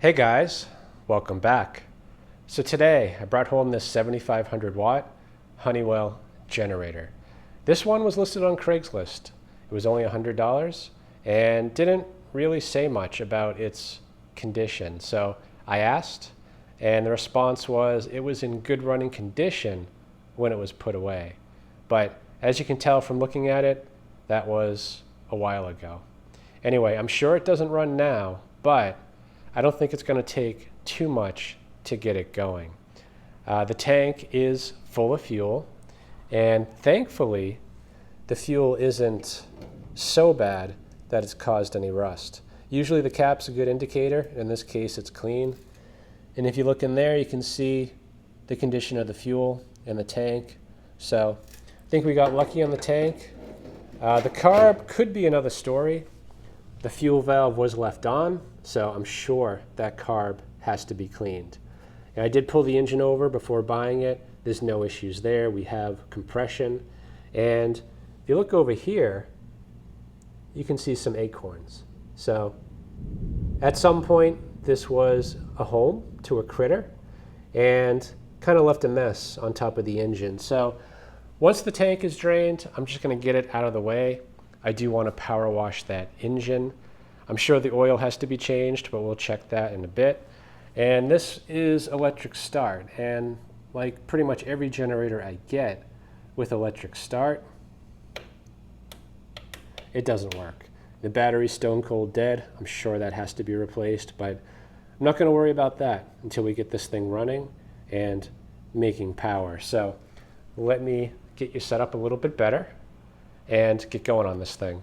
Hey guys, welcome back. So today I brought home this 7500 watt Honeywell generator. This one was listed on Craigslist. It was only $100 and didn't really say much about its condition. So I asked and the response was it was in good running condition when it was put away. But as you can tell from looking at it, that was a while ago. Anyway, I'm sure it doesn't run now, but I don't think it's going to take too much to get it going. The tank is full of fuel, and thankfully, the fuel isn't so bad that it's caused any rust. Usually the cap's a good indicator. In this case, it's clean. And if you look in there, you can see the condition of the fuel and the tank. So I think we got lucky on the tank. The carb could be another story. The fuel valve was left on, so I'm sure that carb has to be cleaned. And I did pull the engine over before buying it. There's no issues there. We have compression. And if you look over here, you can see some acorns. So at some point, this was a home to a critter and kind of left a mess on top of the engine. So once the tank is drained, I'm just going to get it out of the way. I do want to power wash that engine. I'm sure the oil has to be changed, but we'll check that in a bit. And this is electric start. And like pretty much every generator I get with electric start, it doesn't work. The battery's stone cold dead. I'm sure that has to be replaced, but I'm not going to worry about that until we get this thing running and making power. So let me get you set up a little bit better and get going on this thing.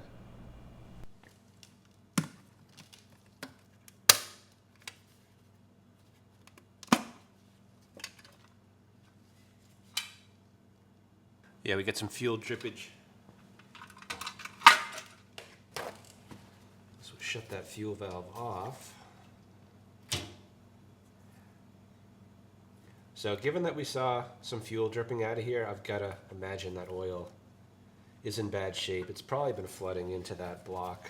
Yeah, we get some fuel drippage. So shut that fuel valve off. So given that we saw some fuel dripping out of here, I've got to imagine that oil is in bad shape. It's probably been flooding into that block.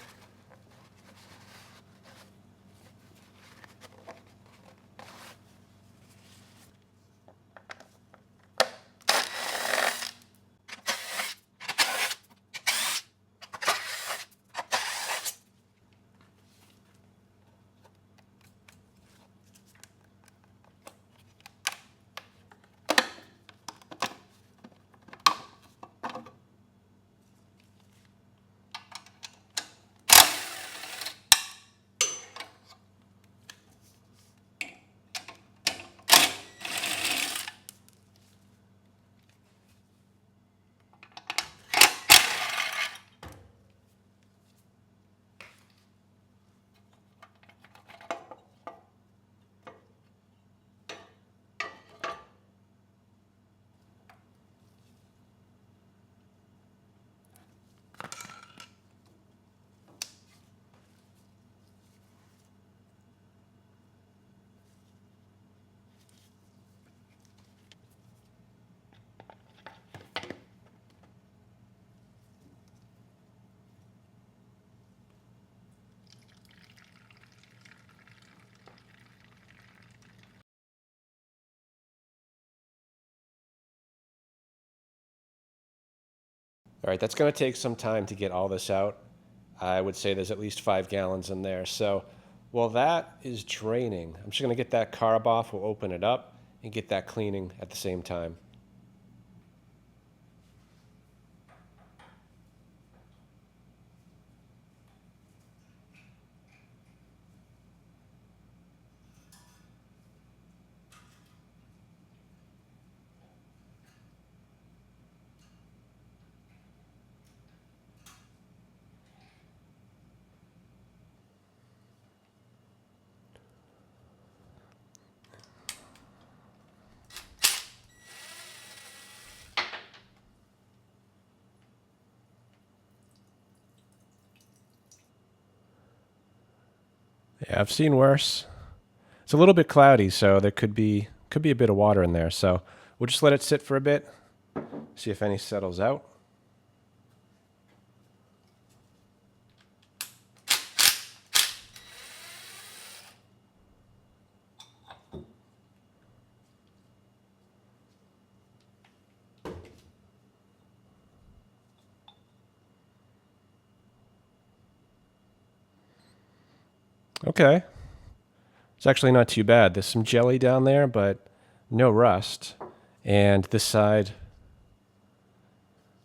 All right, that's going to take some time to get all this out. I would say there's at least 5 gallons in there. So while that is draining, I'm just going to get that carb off. We'll open it up and get that cleaning at the same time. Yeah, I've seen worse. It's a little bit cloudy, so there could be a bit of water in there. So we'll just let it sit for a bit, see if any settles out. Okay. It's actually not too bad. There's some jelly down there, but no rust. And this side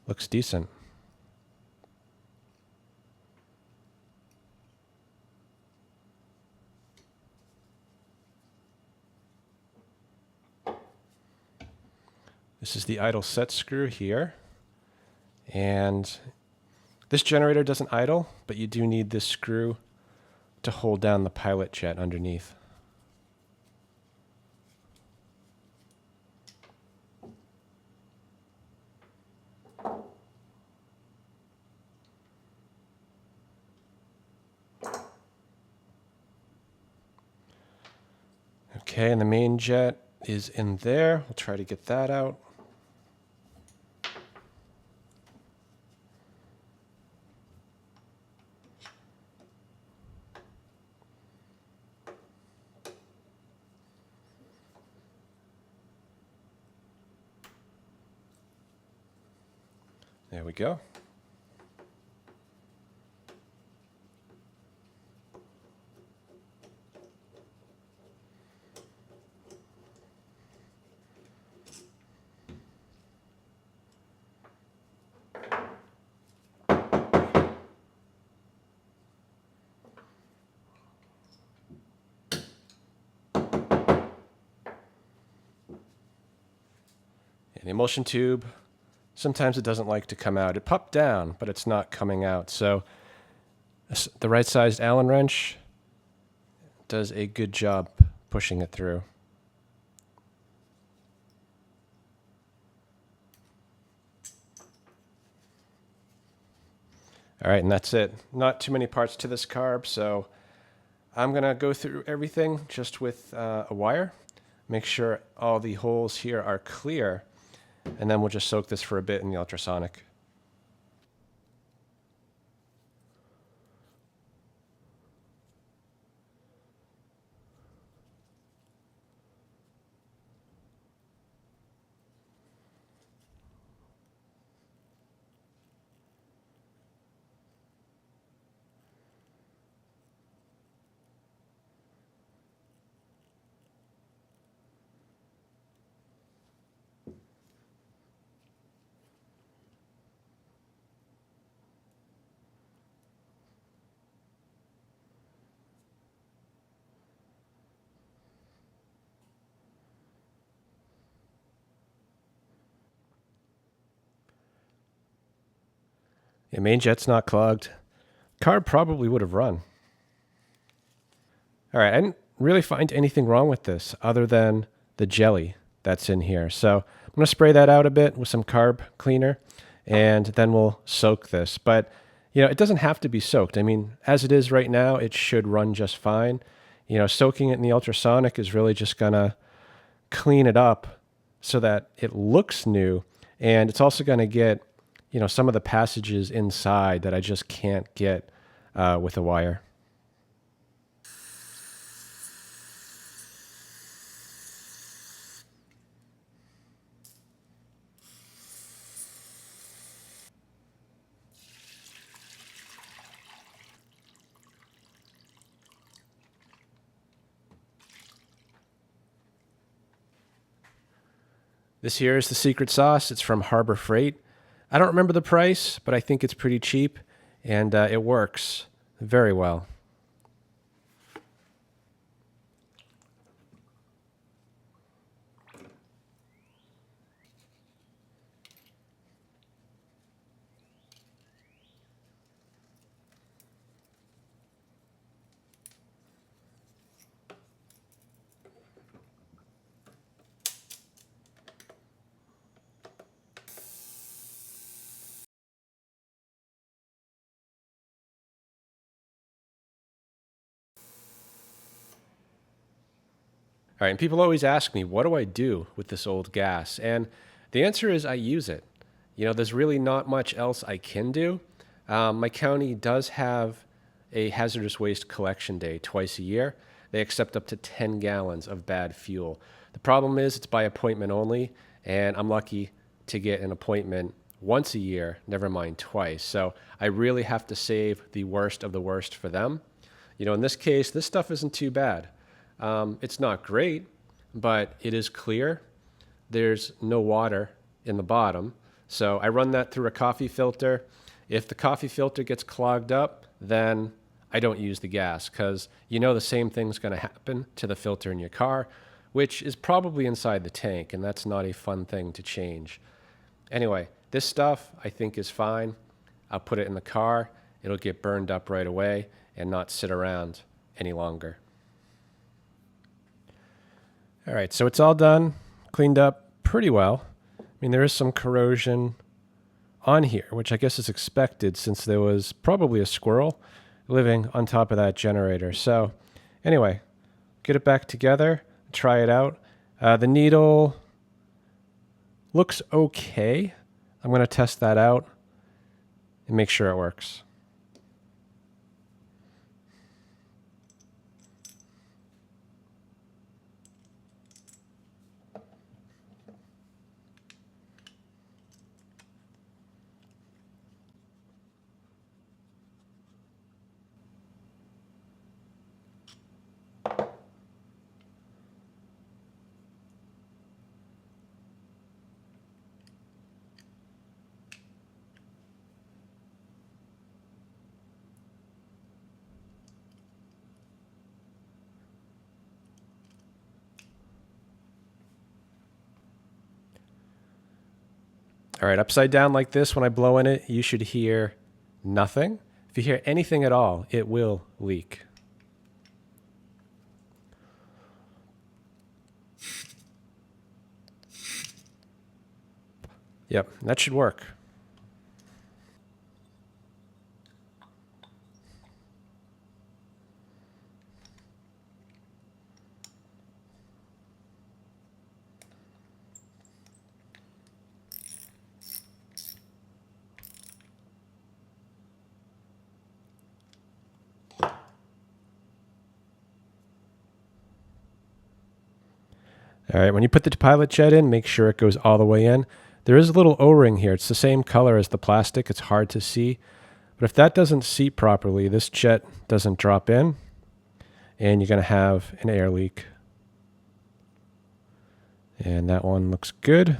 looks decent. This is the idle set screw here. And this generator doesn't idle, but you do need this screw to hold down the pilot jet underneath. Okay, and the main jet is in there. We'll try to get that out. There we go. And the emulsion tube, sometimes it doesn't like to come out. It popped down, but it's not coming out. So the right-sized Allen wrench does a good job pushing it through. All right, and that's it. Not too many parts to this carb, so I'm going to go through everything just with a wire. Make sure all the holes here are clear, and then we'll just soak this for a bit in the ultrasonic. The main jet's not clogged. Carb probably would have run. All right, I didn't really find anything wrong with this other than the jelly that's in here. So I'm going to spray that out a bit with some carb cleaner, and then we'll soak this. But, you know, it doesn't have to be soaked. I mean, as it is right now, it should run just fine. You know, soaking it in the ultrasonic is really just going to clean it up so that it looks new, and it's also going to get, you know, some of the passages inside that I just can't get with a wire. This here is the secret sauce. It's from Harbor Freight. I don't remember the price, but I think it's pretty cheap, and it works very well. All right, and people always ask me, what do I do with this old gas? And the answer is I use it. You know, there's really not much else I can do. My county does have a hazardous waste collection day twice a year. They accept up to 10 gallons of bad fuel. The problem is it's by appointment only, and I'm lucky to get an appointment once a year, never mind twice. So I really have to save the worst of the worst for them. You know, in this case, this stuff isn't too bad. It's not great, but it is clear. There's no water in the bottom. So I run that through a coffee filter. If the coffee filter gets clogged up, then I don't use the gas, because you know the same thing's going to happen to the filter in your car, which is probably inside the tank, and that's not a fun thing to change. Anyway, this stuff I think is fine. I'll put it in the car. It'll get burned up right away and not sit around any longer. All right, so it's all done, cleaned up pretty well. I mean, there is some corrosion on here, which I guess is expected since there was probably a squirrel living on top of that generator. So anyway, get it back together, try it out. The needle looks okay. I'm going to test that out and make sure it works. All right, upside down like this, when I blow in it, you should hear nothing. If you hear anything at all, it will leak. Yep, that should work. All right, when you put the pilot jet in, make sure it goes all the way in. There is a little O-ring here. It's the same color as the plastic. It's hard to see. But if that doesn't seat properly, this jet doesn't drop in, and you're going to have an air leak. And that one looks good.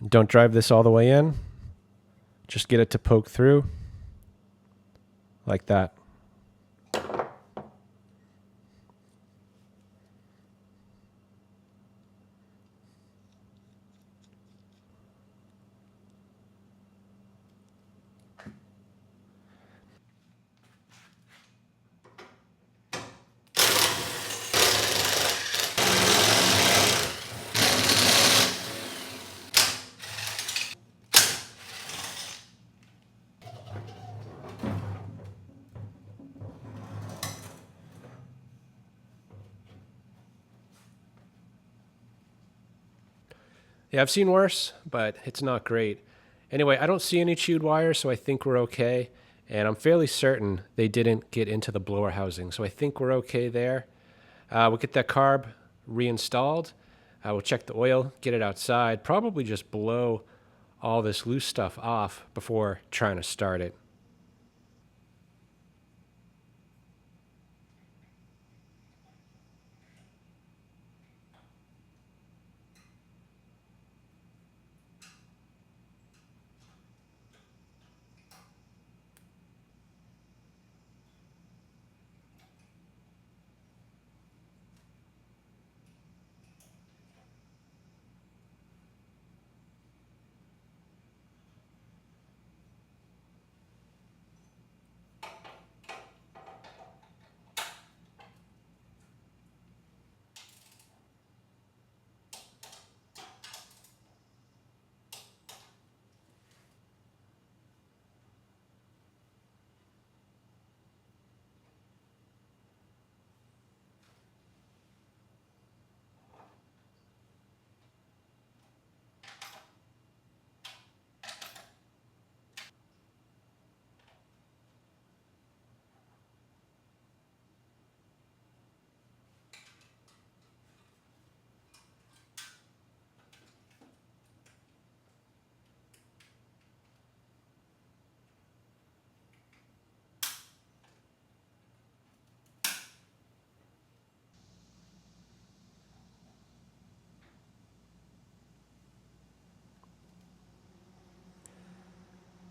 Don't drive this all the way in. Just get it to poke through like that. Yeah, I've seen worse, but it's not great. Anyway, I don't see any chewed wire, so I think we're okay. And I'm fairly certain they didn't get into the blower housing, so I think we're okay there. We'll get that carb reinstalled. We'll check the oil, get it outside, probably just blow all this loose stuff off before trying to start it.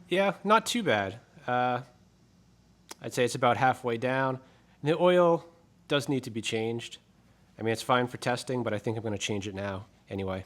Yeah, not too bad. I'd say it's about halfway down. And the oil does need to be changed. I mean, it's fine for testing, but I think I'm going to change it now anyway.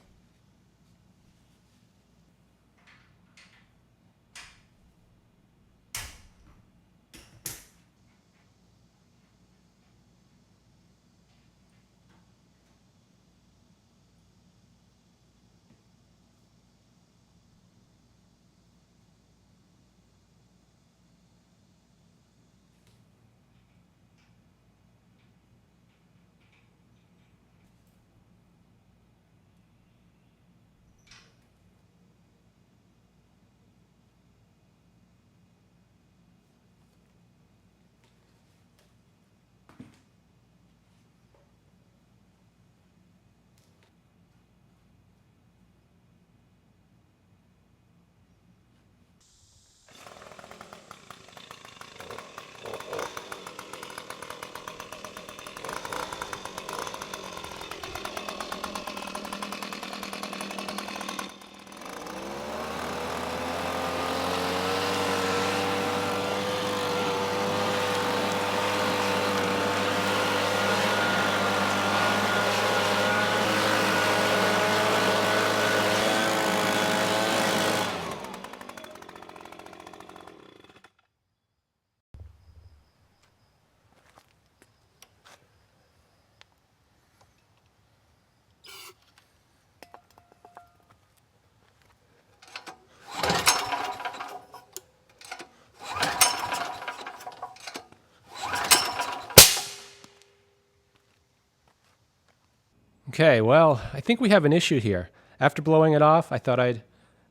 Okay, well, I think we have an issue here. After blowing it off, I thought I'd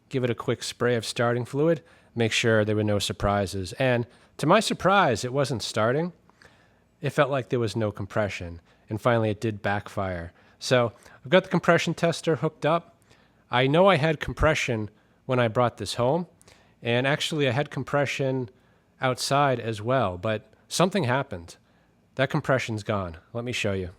give it a quick spray of starting fluid, make sure there were no surprises. And to my surprise, it wasn't starting. It felt like there was no compression. And finally, it did backfire. So I've got the compression tester hooked up. I know I had compression when I brought this home. And actually, I had compression outside as well. But something happened. That compression's gone. Let me show you.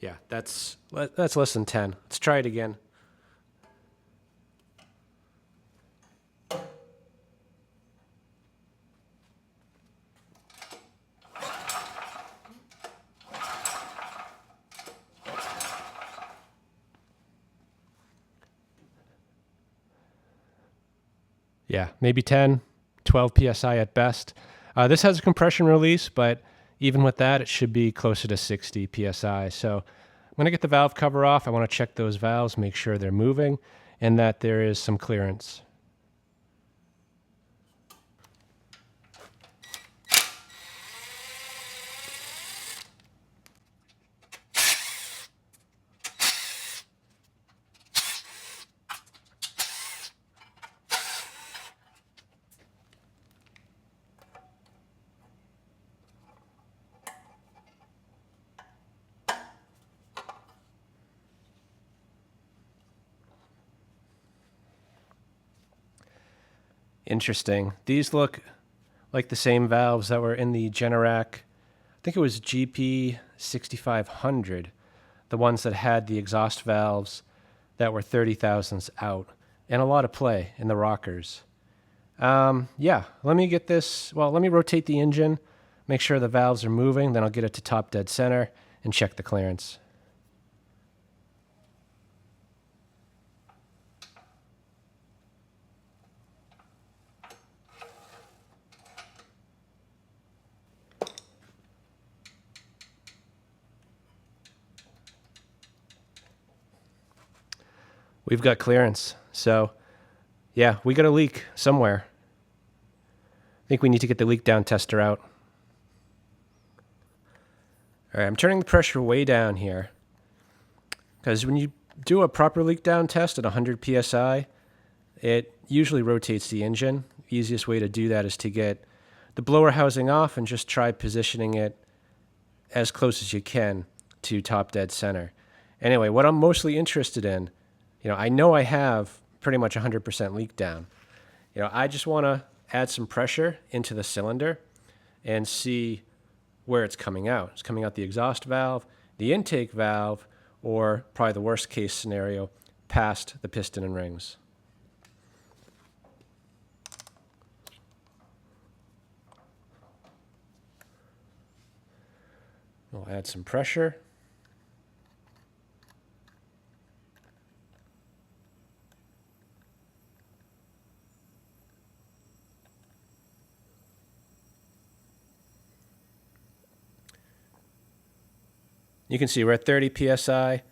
Yeah, that's less than 10. Let's try it again. Yeah, maybe 10, 12 psi at best. This has a compression release, but even with that, it should be closer to 60 psi. So I'm going to get the valve cover off. I want to check those valves, make sure they're moving, and that there is some clearance. Interesting. These look like the same valves that were in the Generac, I think it was GP 6500, the ones that had the exhaust valves that were 30 thousandths out, and a lot of play in the rockers. Yeah, let me get this, well, let me rotate the engine, make sure the valves are moving, then I'll get it to top dead center and check the clearance. We've got clearance. So, yeah, we got a leak somewhere. I think we need to get the leak down tester out. All right, I'm turning the pressure way down here, because when you do a proper leak down test at 100 psi, it usually rotates the engine. The easiest way to do that is to get the blower housing off and just try positioning it as close as you can to top dead center. Anyway, what I'm mostly interested in, I know I have pretty much 100% leak down. I just want to add some pressure into the cylinder and see where it's coming out. It's coming out the exhaust valve, the intake valve, or probably the worst case scenario, past the piston and rings. We'll add some pressure. You can see we're at 30 psi.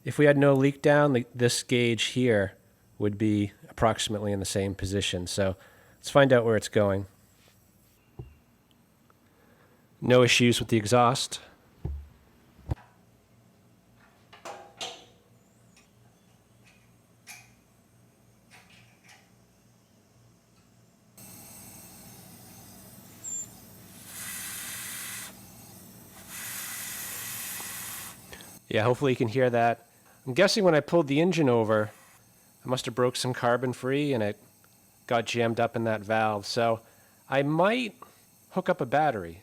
If we had no leak down, this gauge here would be approximately in the same position. So let's find out where it's going. No issues with the exhaust. Yeah, hopefully you can hear that. I'm guessing when I pulled the engine over, I must have broke some carbon free and it got jammed up in that valve. So I might hook up a battery,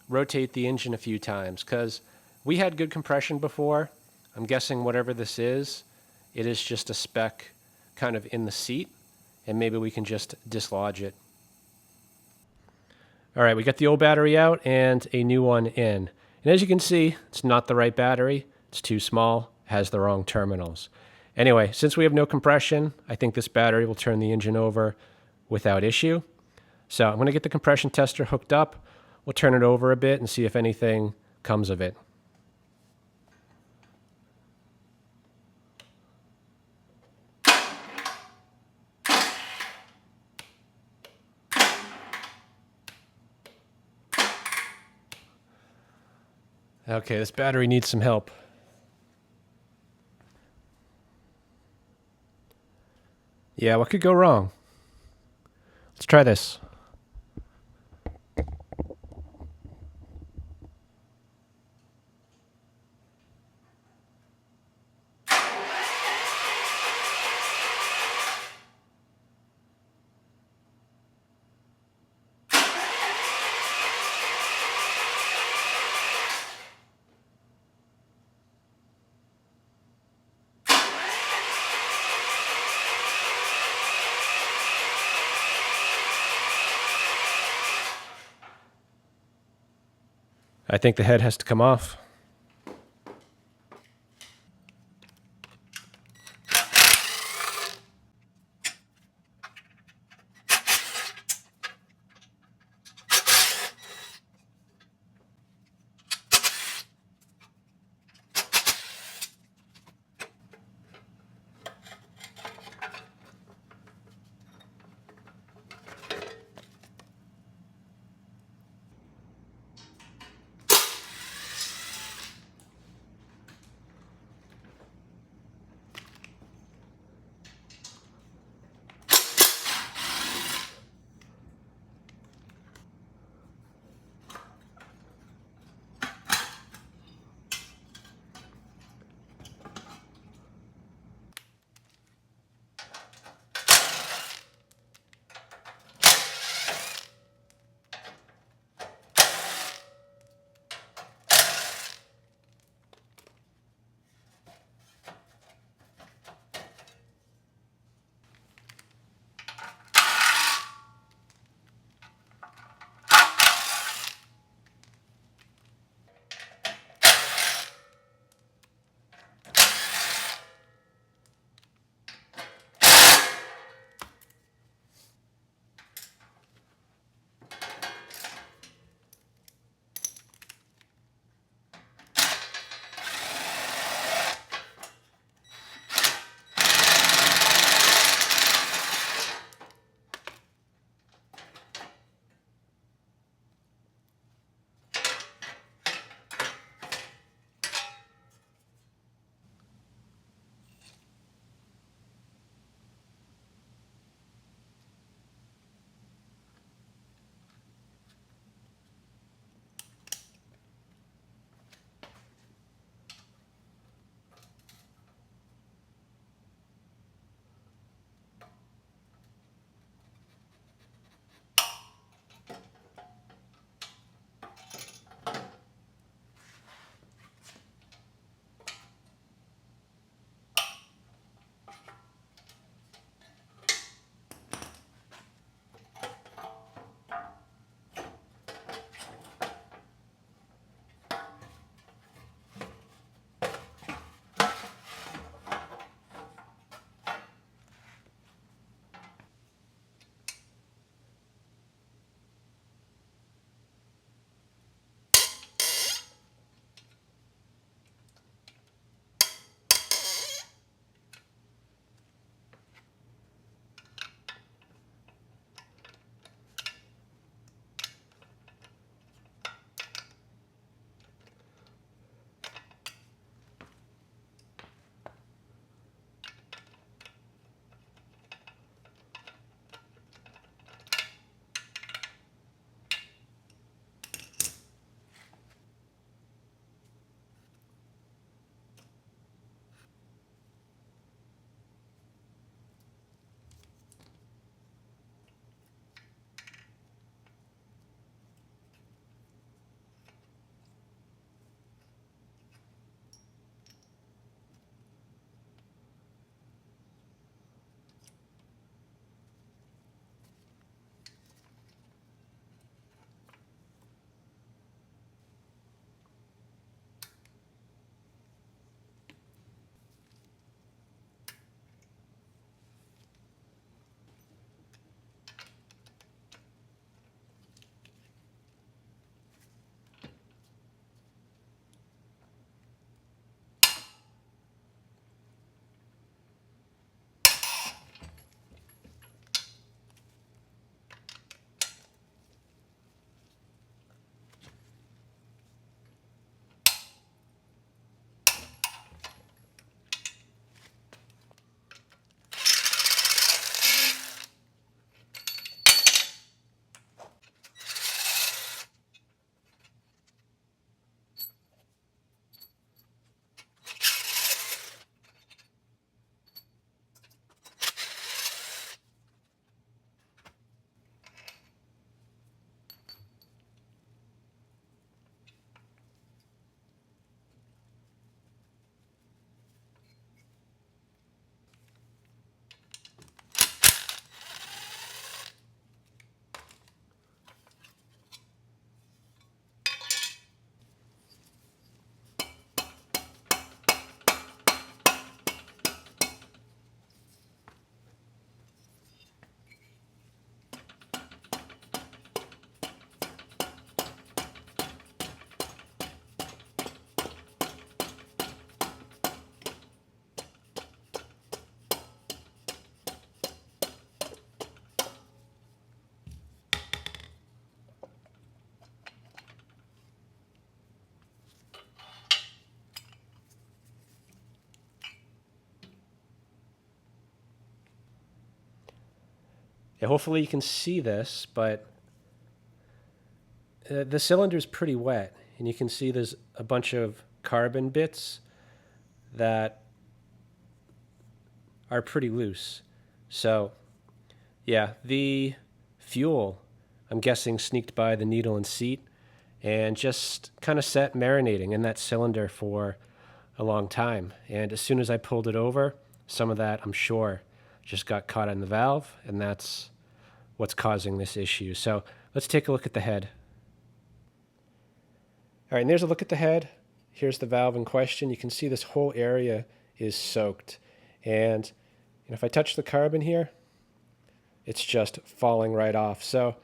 rotate the engine a few times, because we had good compression before. I'm guessing whatever this is, it is just a spec kind of in the seat, and maybe we can just dislodge it. All right, we got the old battery out and a new one in. And as you can see, it's not the right battery. It's too small, has the wrong terminals. Anyway, since we have no compression, I think this battery will turn the engine over without issue. So I'm going to get the compression tester hooked up. We'll turn it over a bit and see if anything comes of it. Okay, this battery needs some help. Yeah, what could go wrong? Let's try this. I think the head has to come off. Yeah, hopefully you can see this, but the cylinder is pretty wet, and you can see there's a bunch of carbon bits that are pretty loose. So, yeah, the fuel, I'm guessing, sneaked by the needle and seat and just kind of sat marinating in that cylinder for a long time. And as soon as I pulled it over, some of that, I'm sure, just got caught in the valve, and that's what's causing this issue. So let's take a look at the head. All right, and there's a look at the head. Here's the valve in question. You can see this whole area is soaked. And if I touch the carbon here, it's just falling right off. So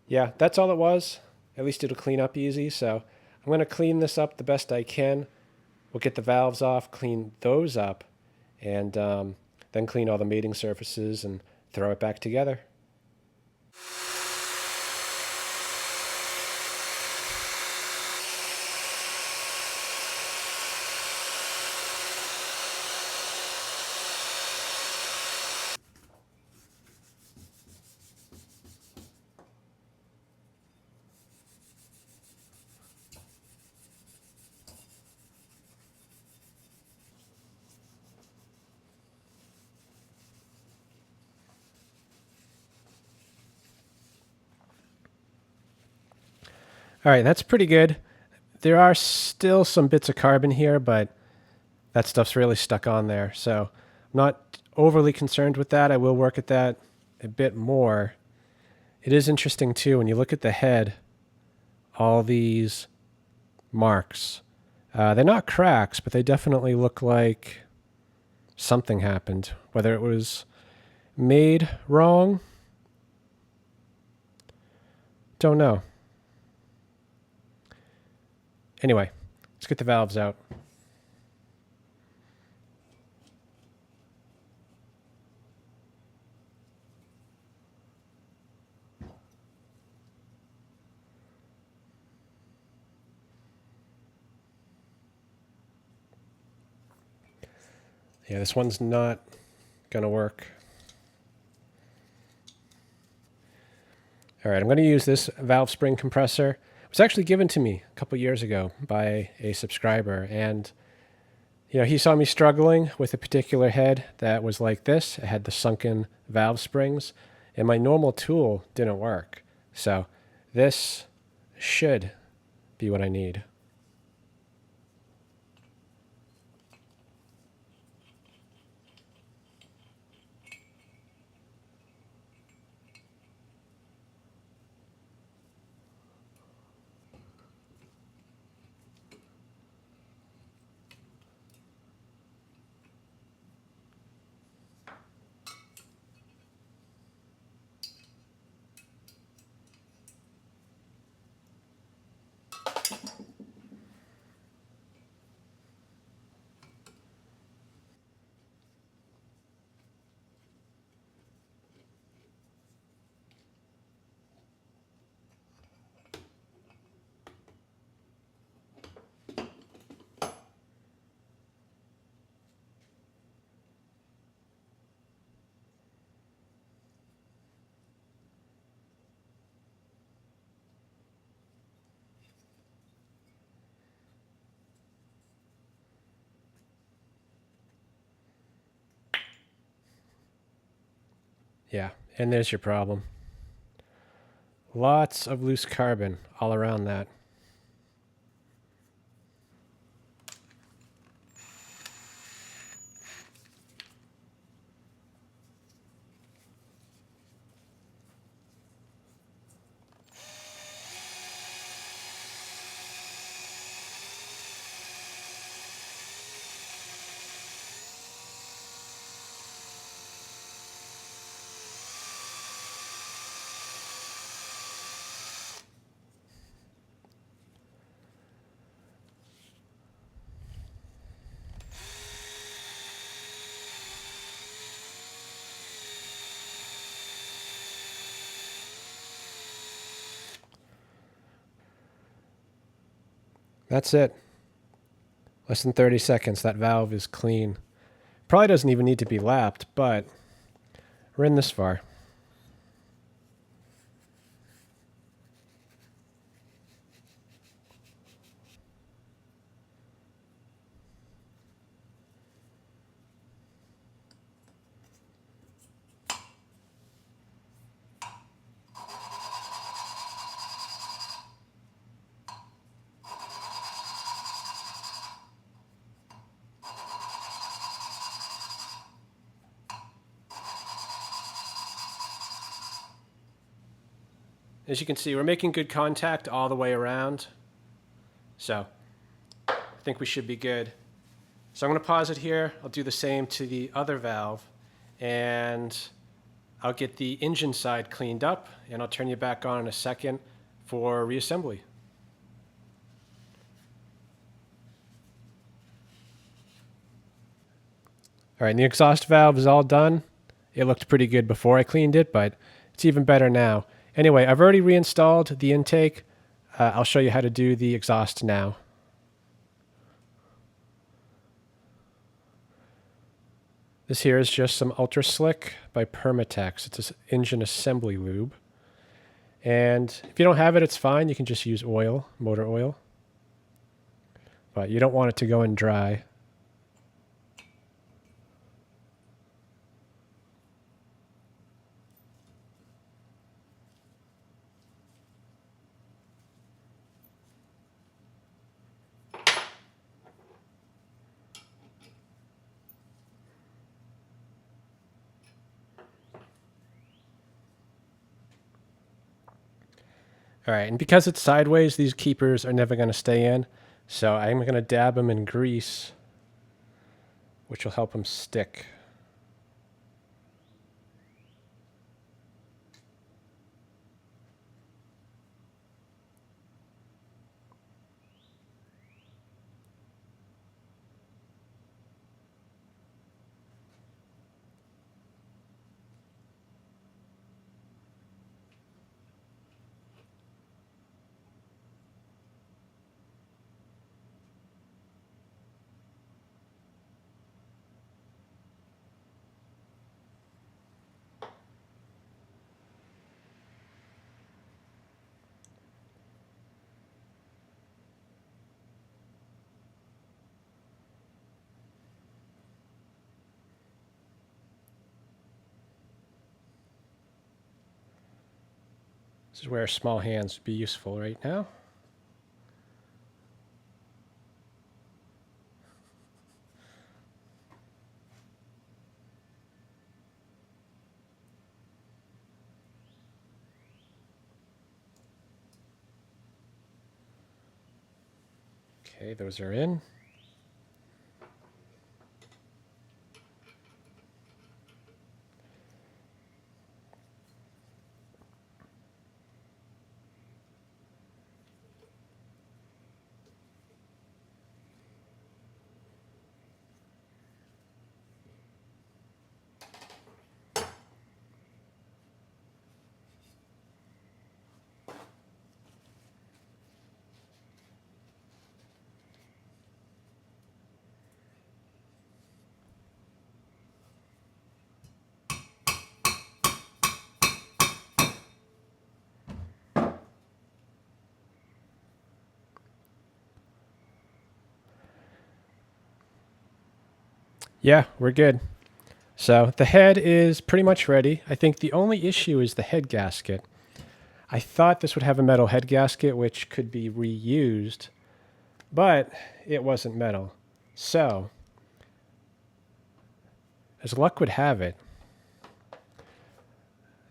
yeah, that's all it was. At least it'll clean up easy. So I'm going to clean this up the best I can. We'll get the valves off, clean those up, and then clean all the mating surfaces and throw it back together. All right, that's pretty good. There are still some bits of carbon here, but that stuff's really stuck on there. So I'm not overly concerned with that. I will work at that a bit more. It is interesting, too, when you look at the head, all these marks. They're not cracks, but they definitely look like something happened. Whether it was made wrong, don't know. Anyway, let's get the valves out. Yeah, this one's not going to work. All right, I'm going to use this valve spring compressor. It was actually given to me a couple years ago by a subscriber, and he saw me struggling with a particular head that was like this. It had the sunken valve springs, and my normal tool didn't work. So this should be what I need. Yeah, and there's your problem. Lots of loose carbon all around that. That's it. Less than 30 seconds. That valve is clean. Probably doesn't even need to be lapped, but we're in this far. As you can see, we're making good contact all the way around. So I think we should be good. So I'm going to pause it here. I'll do the same to the other valve, and I'll get the engine side cleaned up, and I'll turn you back on in a second for reassembly. All right, and the exhaust valve is all done. It looked pretty good before I cleaned it, but it's even better now. Anyway, I've already reinstalled the intake. I'll show you how to do the exhaust now. This here is just some Ultra Slick by Permatex. It's an engine assembly lube. And if you don't have it, it's fine. You can just use oil, motor oil. But you don't want it to go in dry. All right, and because it's sideways, these keepers are never going to stay in. So I'm going to dab them in grease, which will help them stick. This is where small hands would be useful right now. Okay, those are in. Yeah, we're good. So the head is pretty much ready. I think the only issue is the head gasket. I thought this would have a metal head gasket, which could be reused, but it wasn't metal. So, as luck would have it,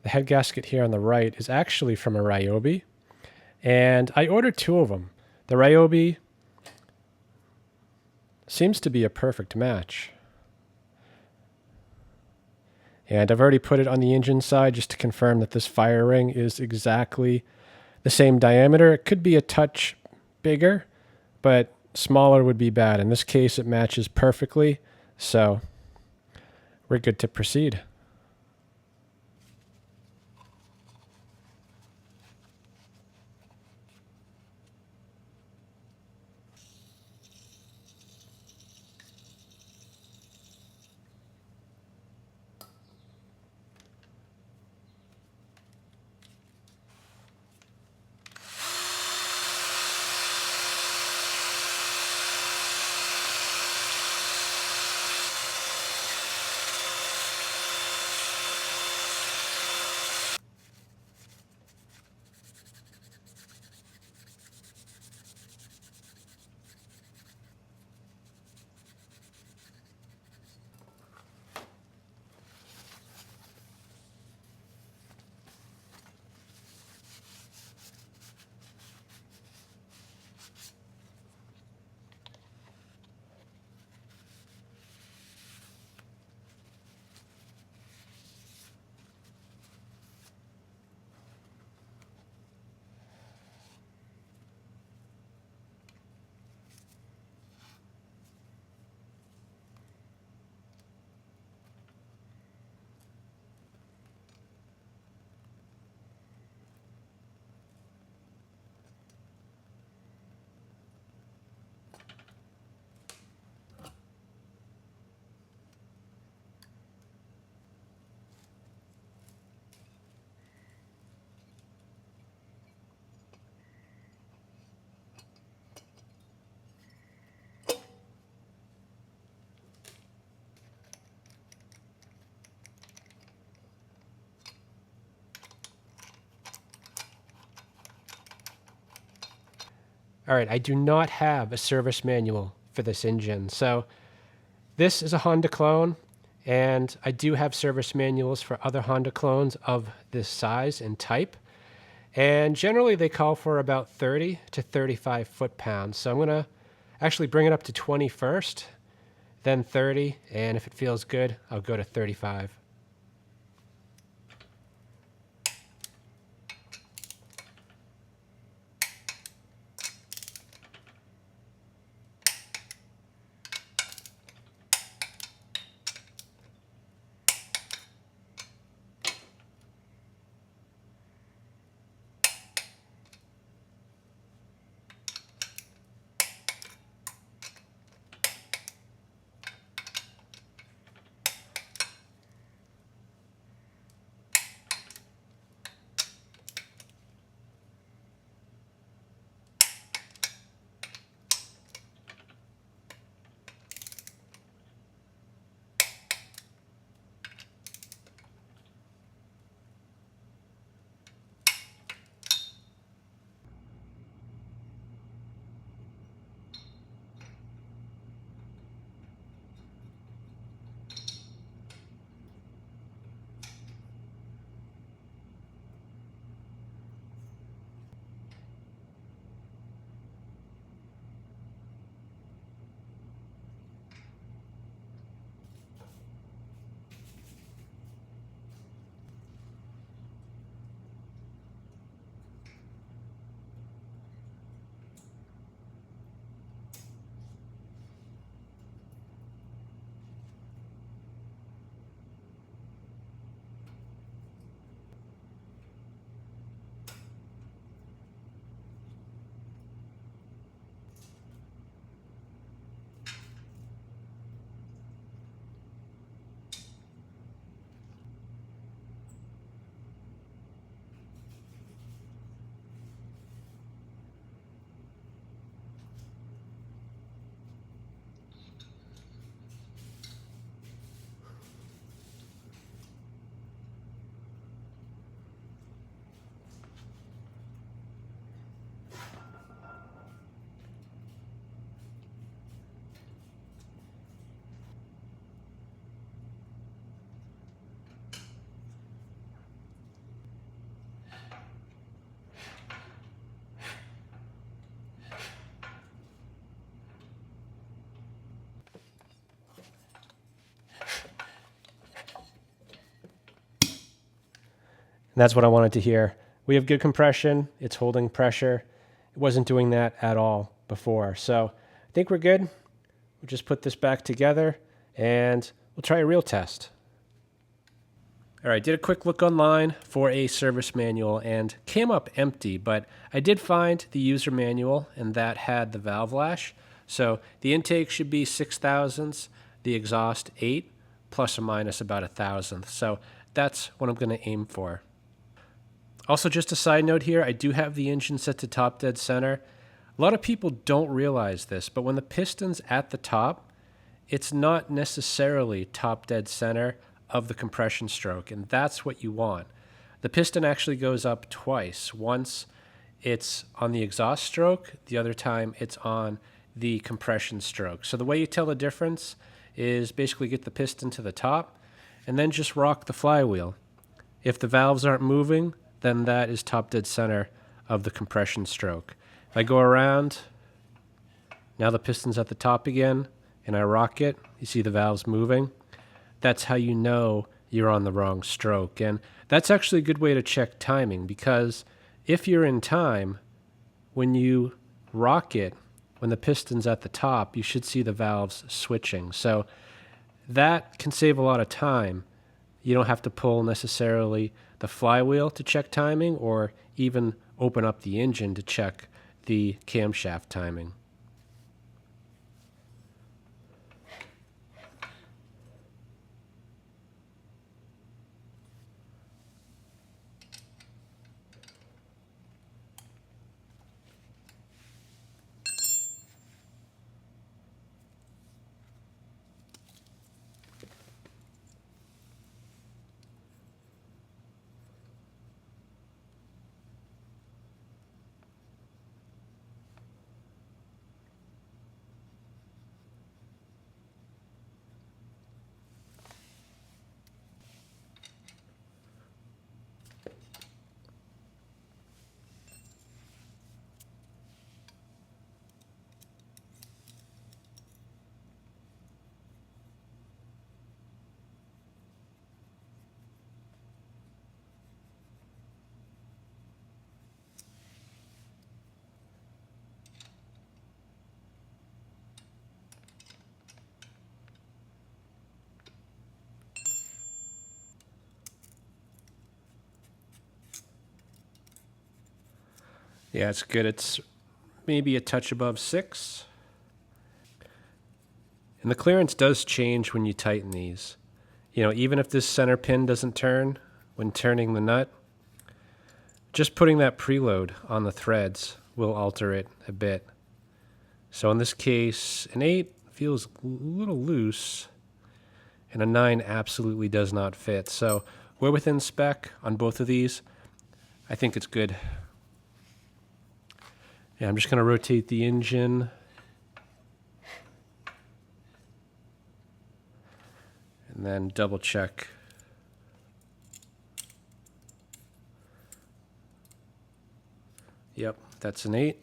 the head gasket here on the right is actually from a Ryobi, and I ordered 2 of them. The Ryobi seems to be a perfect match. And I've already put it on the engine side just to confirm that this fire ring is exactly the same diameter. It could be a touch bigger, but smaller would be bad. In this case, it matches perfectly, so we're good to proceed. All right, I do not have a service manual for this engine. So this is a Honda clone, and I do have service manuals for other Honda clones of this size and type. And generally they call for about 30 to 35 foot-pounds. So I'm going to actually bring it up to 20 first, then 30, and if it feels good, I'll go to 35. And that's what I wanted to hear. We have good compression. It's holding pressure. It wasn't doing that at all before. So I think we're good. We'll just put this back together and we'll try a real test. All right, did a quick look online for a service manual and came up empty, but I did find the user manual and that had the valve lash. So the intake should be 6 thousandths, the exhaust 8, plus or minus about 1,000th. So that's what I'm going to aim for. Also, just a side note here, I do have the engine set to top dead center. A lot of people don't realize this, but when the piston's at the top, it's not necessarily top dead center of the compression stroke, and that's what you want. The piston actually goes up twice. Once it's on the exhaust stroke, the other time it's on the compression stroke. So the way you tell the difference is basically get the piston to the top and then just rock the flywheel. If the valves aren't moving, then that is top dead center of the compression stroke. If I go around, now the piston's at the top again, and I rock it, you see the valves moving. That's how you know you're on the wrong stroke. And that's actually a good way to check timing, because if you're in time, when you rock it, when the piston's at the top, you should see the valves switching. So that can save a lot of time. You don't have to pull necessarily the flywheel to check timing or even open up the engine to check the camshaft timing. Yeah, it's good. It's maybe a touch above 6. And the clearance does change when you tighten these. You know, even if this center pin doesn't turn when turning the nut, just putting that preload on the threads will alter it a bit. So in this case, an 8 feels a little loose, and a 9 absolutely does not fit. So we're within spec on both of these. I think it's good. Yeah, I'm just going to rotate the engine. And then double check. Yep, that's an 8.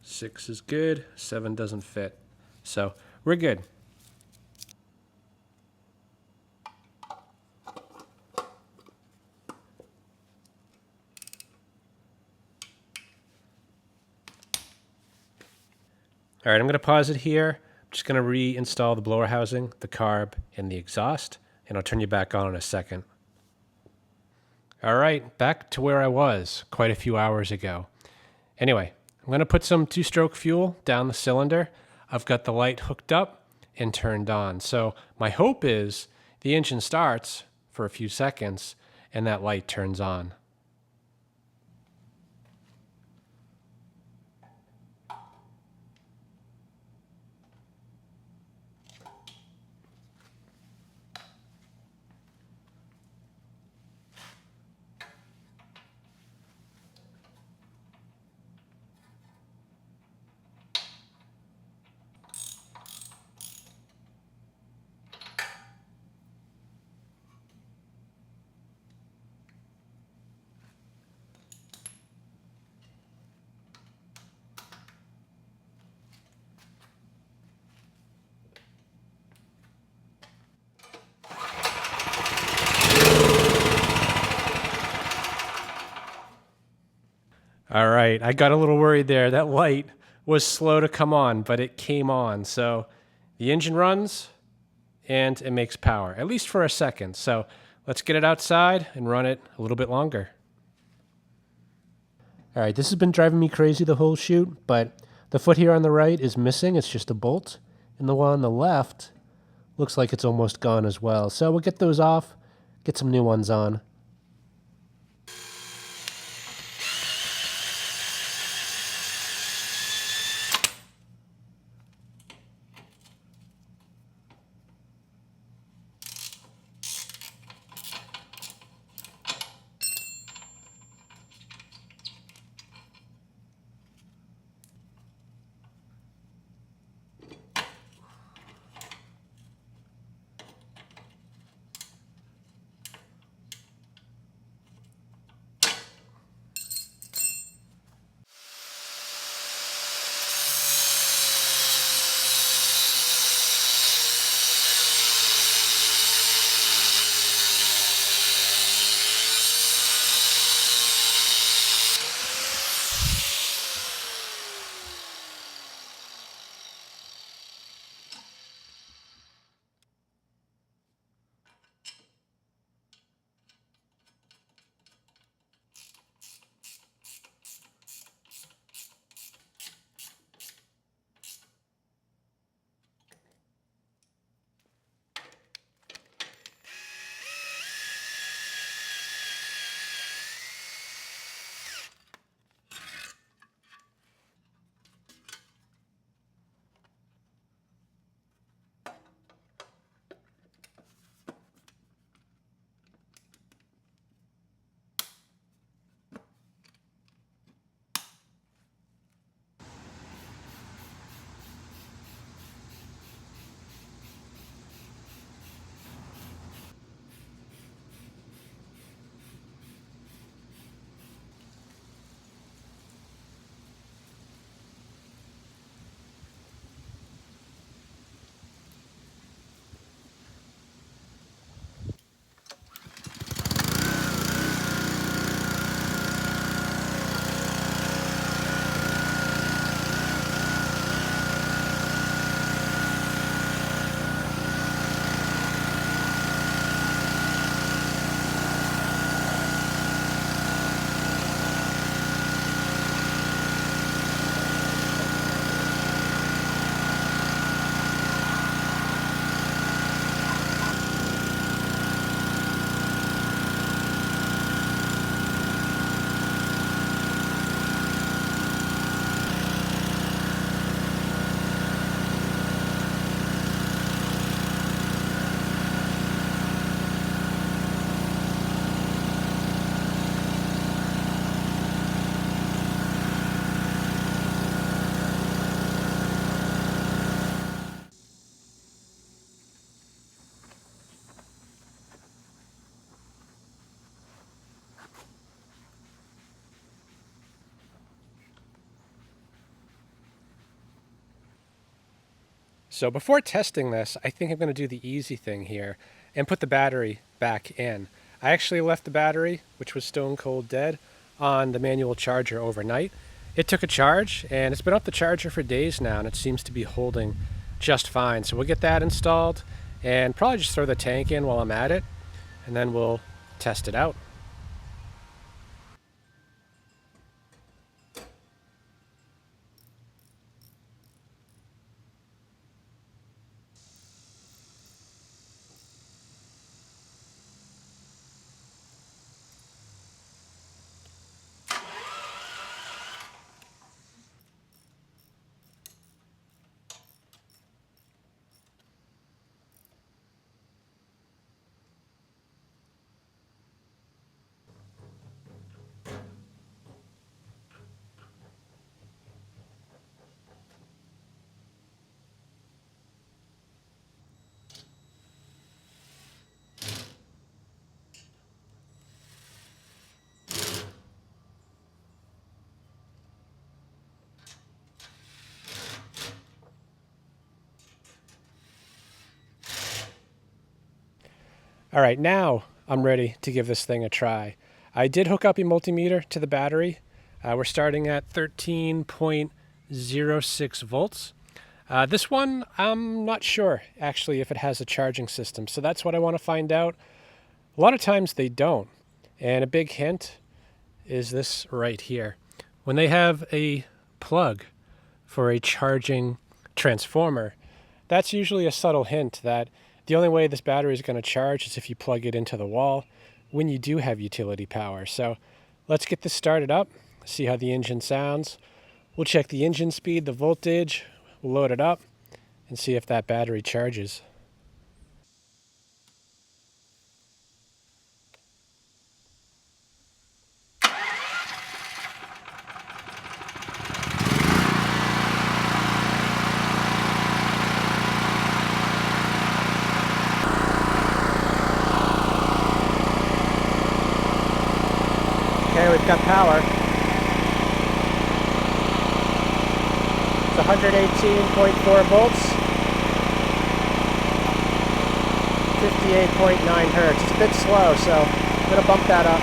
6 is good. 7 doesn't fit. So we're good. All right, I'm going to pause it here. I'm just going to reinstall the blower housing, the carb, and the exhaust, and I'll turn you back on in a second. All right, back to where I was quite a few hours ago. Anyway, I'm going to put some 2-stroke fuel down the cylinder. I've got the light hooked up and turned on. So my hope is the engine starts for a few seconds and that light turns on. All right, I got a little worried there. That light was slow to come on, but it came on. So the engine runs and it makes power, at least for a second. So let's get it outside and run it a little bit longer. All right, this has been driving me crazy the whole shoot, but the foot here on the right is missing. It's just a bolt. And the one on the left looks like it's almost gone as well. So we'll get those off, get some new ones on. So before testing this, I think I'm going to do the easy thing here and put the battery back in. I actually left the battery, which was stone cold dead, on the manual charger overnight. It took a charge, and it's been off the charger for days now, and it seems to be holding just fine. So we'll get that installed and probably just throw the tank in while I'm at it, and then we'll test it out. All right, now I'm ready to give this thing a try. I did hook up a multimeter to the battery. We're starting at 13.06 volts. This one, I'm not sure actually if it has a charging system, so that's what I want to find out. A lot of times they don't, and a big hint is this right here. When they have a plug for a charging transformer, that's usually a subtle hint that the only way this battery is going to charge is if you plug it into the wall when you do have utility power. So let's get this started up, see how the engine sounds. We'll check the engine speed, the voltage, we'll load it up, and see if that battery charges. Okay, we've got power. It's 118.4 volts, 58.9 hertz. It's a bit slow, so I'm going to bump that up.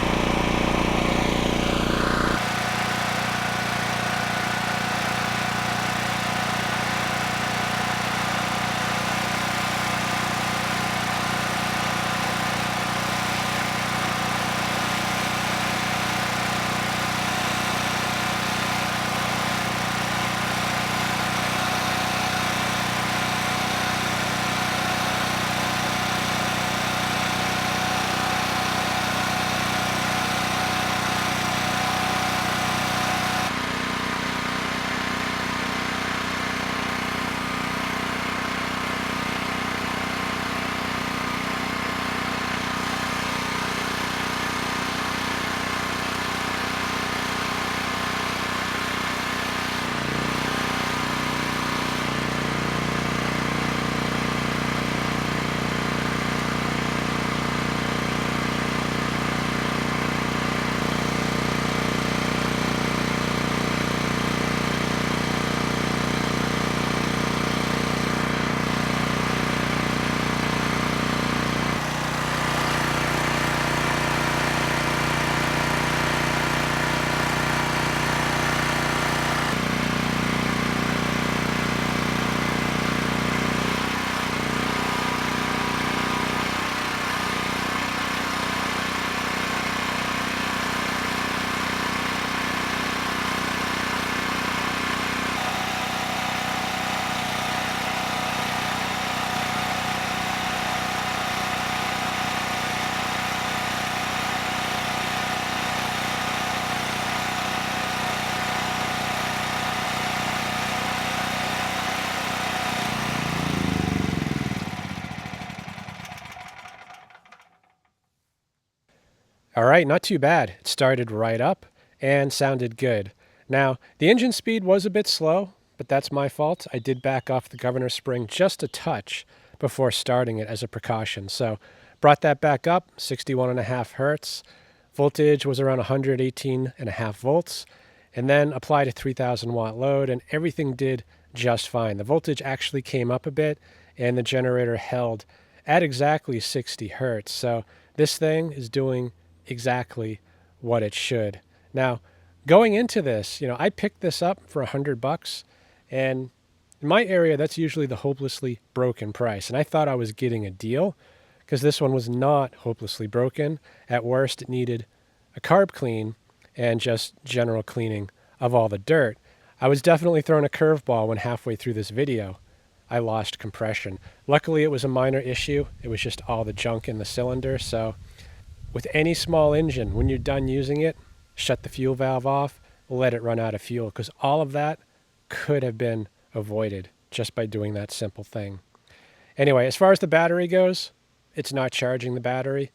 All right, not too bad. It started right up and sounded good. Now, the engine speed was a bit slow, but that's my fault. I did back off the governor spring just a touch before starting it as a precaution. So brought that back up, 61.5 hertz. Voltage was around 118.5 volts, and then applied a 3,000 watt load, and everything did just fine. The voltage actually came up a bit, and the generator held at exactly 60 hertz. So this thing is doing exactly what it should. Now, going into this, I picked this up for $100, and in my area, that's usually the hopelessly broken price. And I thought I was getting a deal because this one was not hopelessly broken. At worst, it needed a carb clean and just general cleaning of all the dirt. I was definitely thrown a curveball when halfway through this video I lost compression. Luckily, it was a minor issue. It was just all the junk in the cylinder. So with any small engine, when you're done using it, shut the fuel valve off, let it run out of fuel, because all of that could have been avoided just by doing that simple thing. Anyway, as far as the battery goes, it's not charging the battery,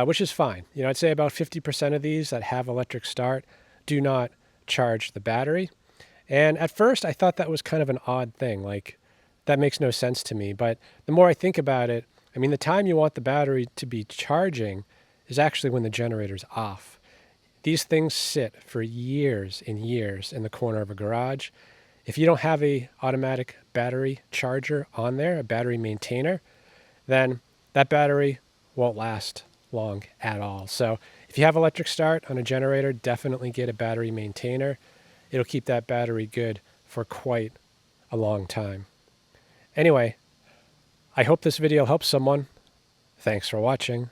which is fine. I'd say about 50% of these that have electric start do not charge the battery. And at first, I thought that was kind of an odd thing. Like, that makes no sense to me. But the more I think about it, the time you want the battery to be charging is actually when the generator's off. These things sit for years and years in the corner of a garage. If you don't have a automatic battery charger on there, a battery maintainer, then that battery won't last long at all. So if you have electric start on a generator, definitely get a battery maintainer. It'll keep that battery good for quite a long time. Anyway, I hope this video helps someone. Thanks for watching.